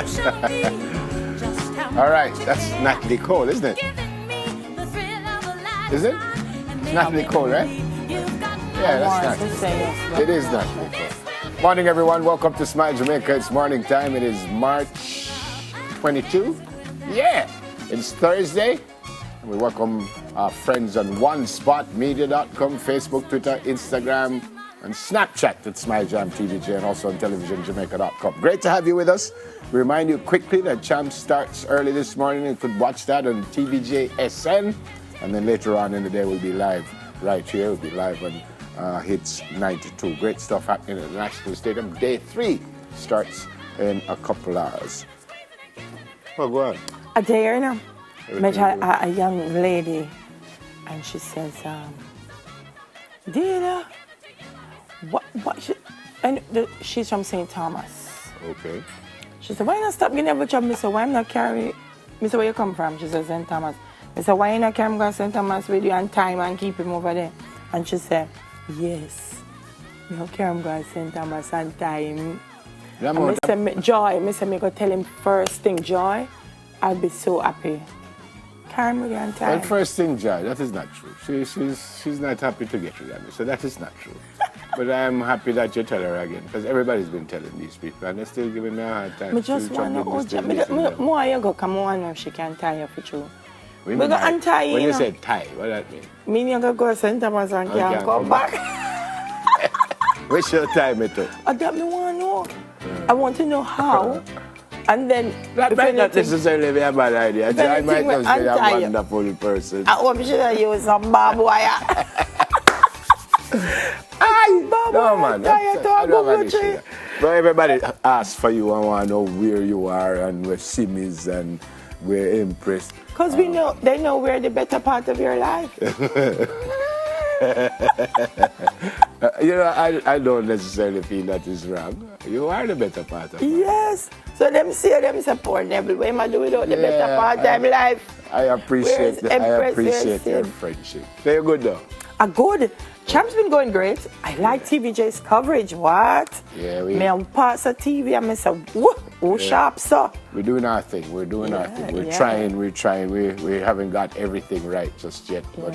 All right, that's Natalie Cole, isn't it? Is it? It's Natalie Cole, right? Yeah, that's Natalie. It is Natalie Cole. Morning, everyone. Welcome to Smile Jamaica. It's morning time. It is March 22. Yeah, it's Thursday. And we welcome our friends on OneSpotMedia.com, Facebook, Twitter, Instagram, and Snapchat at SmileJamTVJ, and also on TelevisionJamaica.com. Great to have you with us. We remind you quickly that Champ starts early this morning. You could watch that on TVJ SN, and then later on in the day we'll be live right here. We'll be live on Hits 92. Great stuff happening at the National Stadium. Day 3 starts in a couple hours. Oh, go on. A day now. Met a young lady, and she says, Dina, she's from St. Thomas. Okay. She said, why not stop getting every job? I said, why I'm not carrying? I said, where you come from? She said, St. Thomas. I said, why you not carry St. Thomas with you on time and keep him over there? And she said, yes. You carry him St. Thomas on time. And I said, Joy, I said, I go tell him first thing, Joy, I'll be so happy. Carry me on time. Well, first thing, Joy, that is not true. She's not happy to get rid of me, so that is not true. But I'm happy that you tell her again, because everybody's been telling these people, and they're still giving me a hard time. I just want to know, more you go, come on, if she can tie you for true. We go untie you. When you say tie, what does that mean? Meaning you go to St. Thomas and can't come back. Where's your tie me to? That me want to know. Yeah. I want to know how. And then... That might not necessarily be a bad idea. I might just be a wonderful person. I hope she don't use some barbed wire. No, man. I don't have an issue there. But everybody asks for you and want to know where you are and where Sim is and where Empress. Because they know we're the better part of your life. I don't necessarily feel that is wrong. You are the better part of life. Yes. So them support Neville. What am I doing without the better part of life? I appreciate your friendship. They're good though. Good. Champ's been going great. I like TVJ's coverage. What? Yeah, me pass a TV and I say, whoa, sharp, sir. We're doing our thing. We're trying. We haven't got everything right just yet, but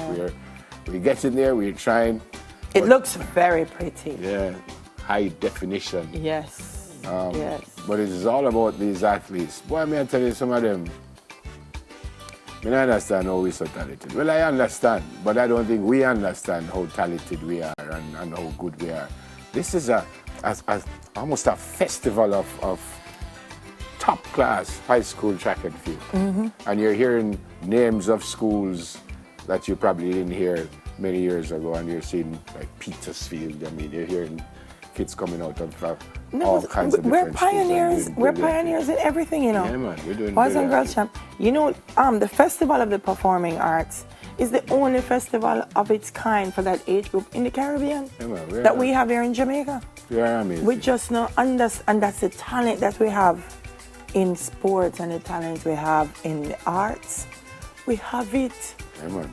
we're getting there. We're trying. It looks very pretty. Yeah, high definition. Yes. Yes. But it is all about these athletes. Boy, may I tell you, some of them, I don't understand how we're so talented. Well, I understand, but I don't think we understand how talented we are and how good we are. This is almost a festival of top-class high school track and field. Mm-hmm. And you're hearing names of schools that you probably didn't hear many years ago, and you're seeing like Petersfield. I mean, you're hearing kids coming out of all kinds of different schools. We're pioneers in everything, you know. Yeah, man, we're doing Boys and Girls Champ. You know, the Festival of the Performing Arts is the only festival of its kind for that age group in the Caribbean that we have here in Jamaica. We are amazing. We just know, and that's the talent that we have in sports and the talent we have in the arts. We have it.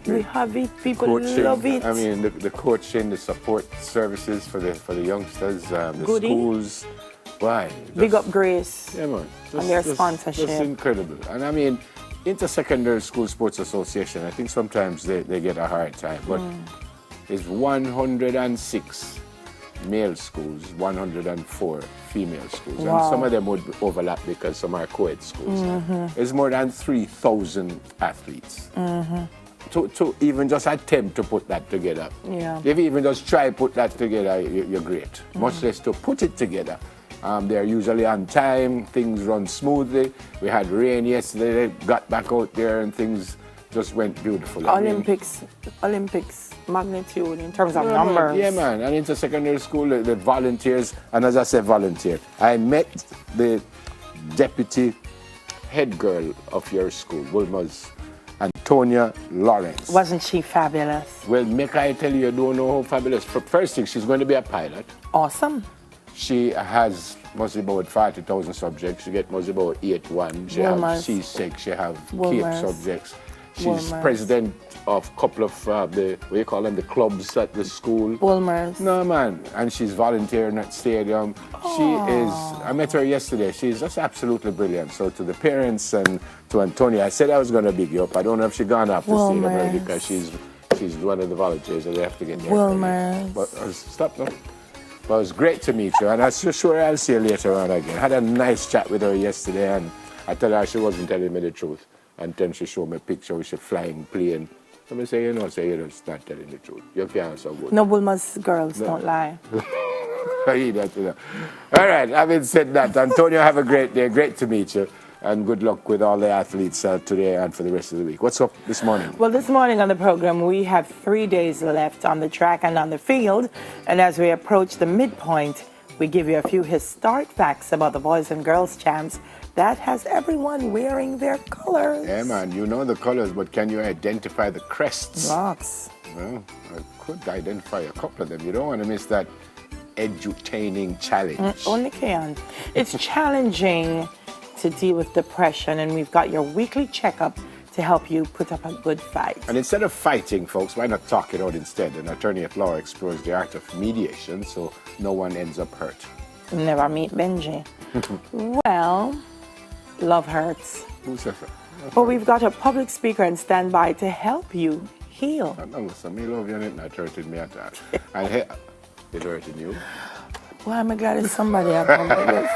We have it. People love it. I mean, the coaching, the support services for the youngsters, the schools. Why? Big up Grace. Yeah, man. And their sponsorship. Just incredible. And I mean, Inter-Secondary School Sports Association, I think sometimes they get a hard time, but it's 106 male schools, 104 female schools. Wow. And some of them would overlap because some are co-ed schools. Mm-hmm. It's more than 3,000 athletes. Mm-hmm. To even just attempt to put that together. Yeah. If you even just try to put that together, you're great. Mm-hmm. Much less to put it together. They're usually on time, things run smoothly. We had rain yesterday, they got back out there and things just went beautifully. Olympics magnitude in terms of numbers. Yeah, man. And into secondary school, the volunteers, and as I said, volunteer. I met the deputy head girl of your school, Wilma's, Antonia Lawrence. Wasn't she fabulous? Well, make I tell you don't know how fabulous. First thing, she's going to be a pilot. Awesome. She has mostly about 40,000 subjects. She gets mostly about 8-1. She has C6, she have CAPE subjects. She's president of a couple of the, what you call them, the clubs at the school. Woolmers. No, man. And she's volunteering at stadium. She is, I met her yesterday. She's just absolutely brilliant. So to the parents and to Antonia, I said I was going to big you up. I don't know if she's gone up to stadium already because she's one of the volunteers and they have to get there. Woolmers. But stop now. But it was great to meet you. And I'm sure I'll see her later on again. Had a nice chat with her yesterday and I told her she wasn't telling me the truth. And then she showed me a picture with a flying plane. So I say, you're not telling the truth. You can't so good. No, Wilma's girls don't lie. All right, having said that, Antonio, have a great day. Great to meet you. And good luck with all the athletes today and for the rest of the week. What's up this morning? Well, this morning on the program, we have 3 days left on the track and on the field. And as we approach the midpoint, we give you a few historic facts about the boys and girls champs that has everyone wearing their colors. Yeah, man, you know the colors, but can you identify the crests? Lots. Well, I could identify a couple of them. You don't want to miss that edutaining challenge. Only can. It's challenging to deal with depression, and we've got your weekly checkup to help you put up a good fight. And instead of fighting, folks, why not talk it out instead? An attorney at law explores the art of mediation so no one ends up hurt. Never meet Benji. Well, love hurts. Who says that? But we've got a public speaker on standby to help you heal. I know, so me love you and it not hurting me at all. And it hurting you? Well, I'm glad it's somebody out there.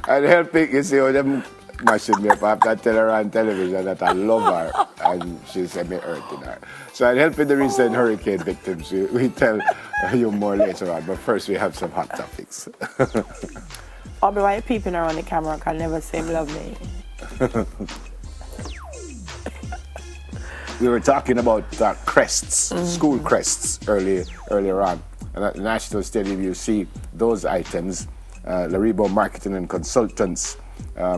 And helping, you see how them mashing me up after I tell her on television that I love her and she said me hurting her. So I'm helping the recent hurricane victims. We tell you more later on, but first we have some hot topics. Aubrey, why are you peeping around the camera? I can never say love me. We were talking about crests, school crests earlier on. And at the National Stadium, you see those items. Laribo Marketing and Consultants,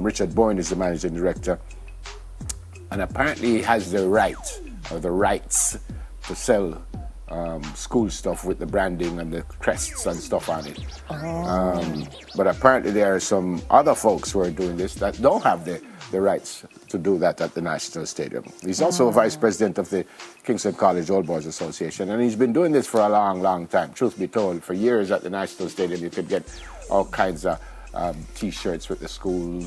Richard Boyne is the managing director. And apparently he has the rights to sell school stuff with the branding and the crests and stuff on it. But apparently there are some other folks who are doing this that don't have the rights to do that at the National Stadium. He's also a vice president of the Kingston College Old Boys Association, and he's been doing this for a long, long time. Truth be told, for years at the National Stadium, you could get all kinds of T-shirts with the school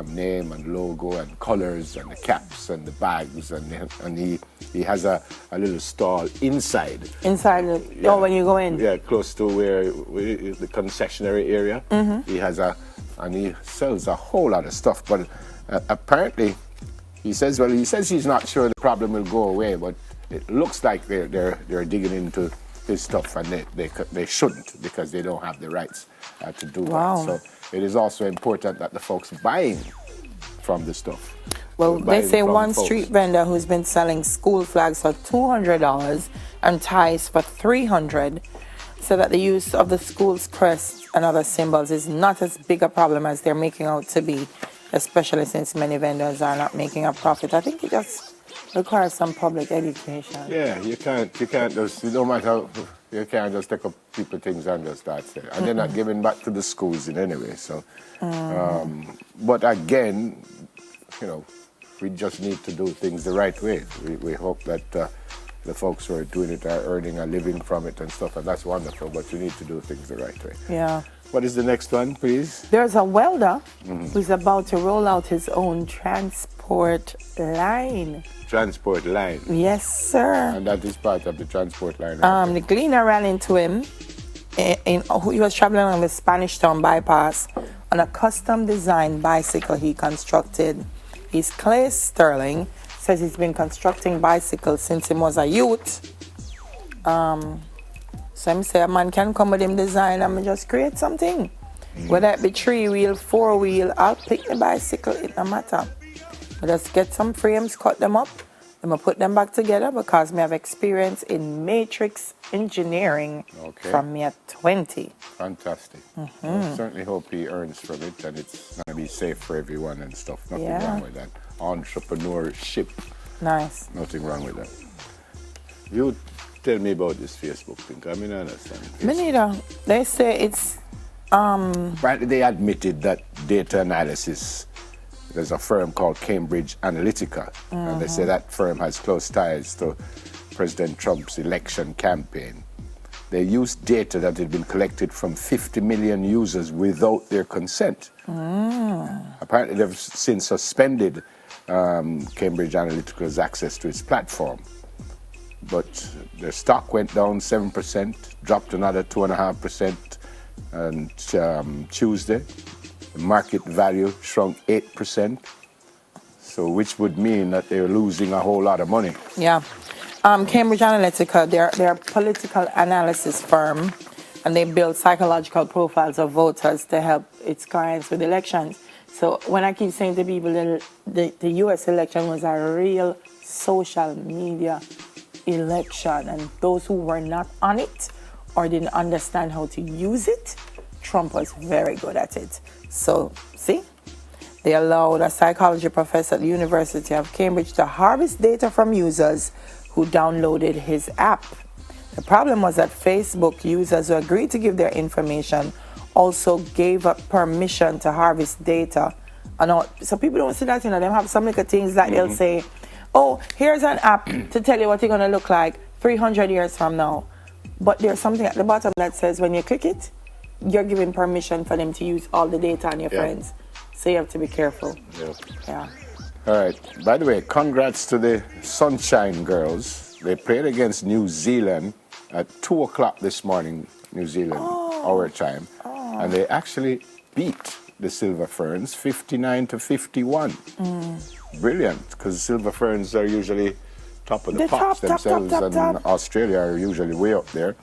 name and logo and colors and the caps and the bags, and he has a little stall inside. When you go in? Yeah, close to where the concessionary area. He has and he sells a whole lot of stuff, but apparently he says he's not sure the problem will go away, but it looks like they're digging into his stuff, and they shouldn't because they don't have the rights to do that. So it is also important that the folks buying from the stuff. Well, they say one street vendor who's been selling school flags for $200 and ties for $300 said that the use of the school's crests and other symbols is not as big a problem as they're making out to be, especially since many vendors are not making a profit. I think it just requires some public education. Yeah, you can't just, no matter, you can't just take up people things and just start saying. And they're not giving back to the schools in any way. So, but again, we just need to do things the right way. We hope that the folks who are doing it are earning a living from it and stuff, and that's wonderful, but you need to do things the right way. Yeah. What is the next one, please? There's a welder who's about to roll out his own transport line. Transport line? Yes, sir. And that is part of the transport line? The cleaner ran into him. He was traveling on the Spanish Town bypass on a custom-designed bicycle he constructed. He's Clay Sterling. Says he's been constructing bicycles since he was a youth. So him say a man can come with him design and just create something. Whether it be 3-wheel, 4-wheel, I'll pick the bicycle, it no matter. I just get some frames, cut them up, and I put them back together because I have experience in matrix engineering from me at 20. Fantastic. I certainly hope he earns from it and it's going to be safe for everyone and stuff. Nothing wrong with that. Entrepreneurship. Nice. Nothing wrong with that. You tell me about this Facebook thing. I mean, I understand. Me neither. They say it's Apparently they admitted that data analysis. There's a firm called Cambridge Analytica, and they say that firm has close ties to President Trump's election campaign. They used data that had been collected from 50 million users without their consent. Apparently, they've since suspended Cambridge Analytica's access to its platform. But their stock went down 7%, dropped another 2.5%, and Tuesday, the market value shrunk 8%. So, which would mean that they're losing a whole lot of money. Yeah. Cambridge Analytica, they're a political analysis firm, and they build psychological profiles of voters to help its clients with elections. So when I keep saying to people that the U.S. election was a real social media election, and those who were not on it or didn't understand how to use it, Trump was very good at it. So, see? They allowed a psychology professor at the University of Cambridge to harvest data from users who downloaded his app. The problem was that Facebook users who agreed to give their information also gave up permission to harvest data. And all. So people don't see that, they have some little things that they'll say, oh, here's an app to tell you what you're going to look like 300 years from now. But there's something at the bottom that says when you click it, you're giving permission for them to use all the data on your friends. So you have to be careful. Yeah. All right. By the way, congrats to the Sunshine Girls. They played against New Zealand at 2 o'clock this morning, New Zealand, our time. And they actually beat the Silver Ferns 59-51. Brilliant, because Silver Ferns are usually top of the pops themselves, and Australia are usually way up there.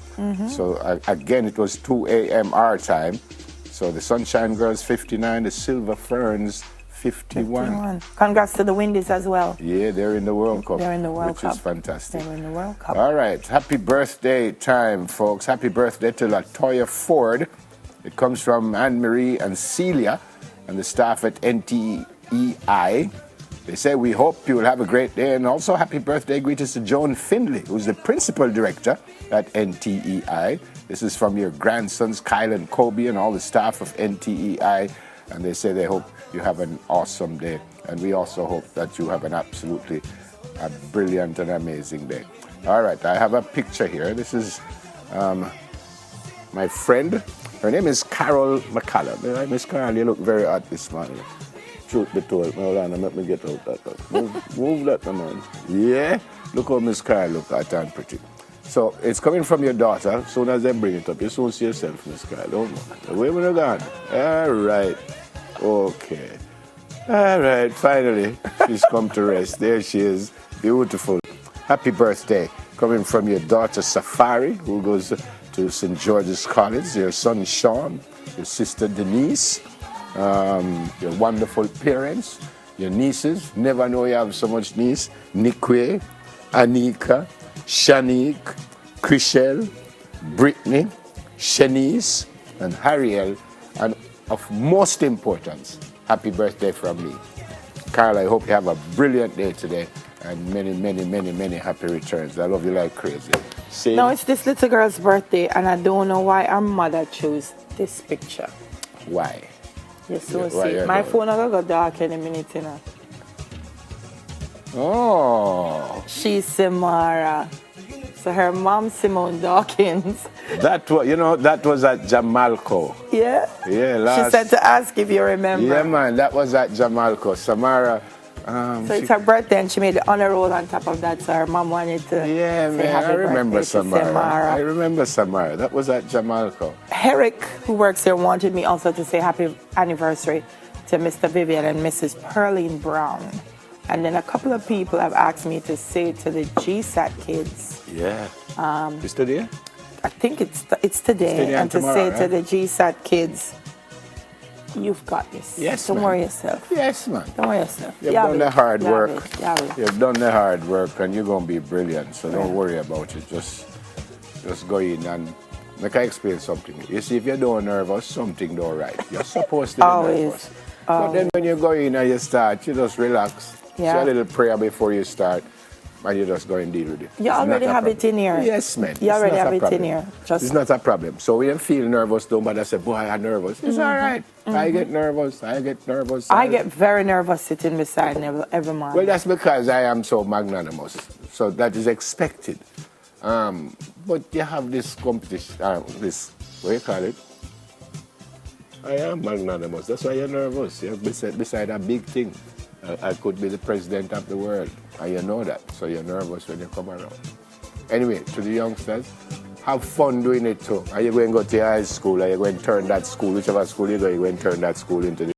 So again, it was 2 a.m. our time. So the Sunshine Girls 59, the Silver Ferns 51. Congrats to the Windies as well. Yeah, they're in the World Cup. They're in the World Cup. Which is fantastic. They're in the World Cup. All right, happy birthday time, folks. Happy birthday to Latoya Ford. It comes from Anne-Marie and Celia and the staff at NTEI. They say, we hope you will have a great day. And also happy birthday greetings to Joan Findlay, who's the principal director at NTEI. This is from your grandsons, Kyle and Kobe, and all the staff of NTEI. And they say they hope you have an awesome day. And we also hope that you have an absolutely brilliant and amazing day. All right, I have a picture here. This is my friend. Her name is Carol McCallum. Miss Carol, you look very hot this morning. Truth be told, hold on, let me get out that. Move that, man. Yeah? Look how Miss Carol look hot and pretty. So it's coming from your daughter. As soon as they bring it up, you soon see yourself, Miss Carol. Don't know. Where we gone? All right. Okay. All right, finally, she's come to rest. There she is. Beautiful. Happy birthday. Coming from your daughter, Safari, who goes to St. George's College, your son, Sean, your sister, Denise, your wonderful parents, your nieces. Never know you have so much niece. Nikwe, Anika, Shanique, Chriselle, Brittany, Shanice, and Harriel. And of most importance, happy birthday from me. Carl, I hope you have a brilliant day today and many, many, many, many happy returns. I love you like crazy. Same. No, it's this little girl's birthday, and I don't know why her mother chose this picture. Why? Yes, so see, my phone will go dark in a minute, Oh. She's Samara. So her mom, Simone Dawkins. That was at Jamalco. Yeah? Yeah, she said to ask if you remember. Yeah, man, that was at Jamalco. Samara. So it's her birthday, and she made the honor roll on top of that, so her mom wanted to say happy I remember birthday to Samara. I remember Samara. That was at Jamalco. Herrick, who works there, wanted me also to say happy anniversary to Mr. Vivian and Mrs. Pearline Brown. And then a couple of people have asked me to say to the GSAT kids. Yeah. It's today? I think it's today. And tomorrow, to say to the GSAT kids, you've got this. Yes, Don't worry yourself. Yes, man. Don't worry yourself. You've done the hard work. Yeah. You've done the hard work, and you're going to be brilliant. So don't worry about it. Just go in and make I explain something. You see, if you're not nervous, something don't right. You're supposed to be nervous. But then when you go in and you start, you just relax. Say a little prayer before you start. and you just go and deal with it. You already have it in here. Yes, man. You already have it in here. It's not a problem. So when you feel nervous, don't bother say, boy, I'm nervous. It's all right. I get nervous. I get very nervous sitting beside him every morning. Well, that's because I am so magnanimous. So that is expected. But you have this competition, this, what do you call it? I am magnanimous. That's why you're nervous. You're beside a big thing. I could be the president of the world. And you know that. So you're nervous when you come around. Anyway, to the youngsters, have fun doing it too. Are you going to go to your high school? Are you going to turn that school, whichever school you go, you're going to turn that school into the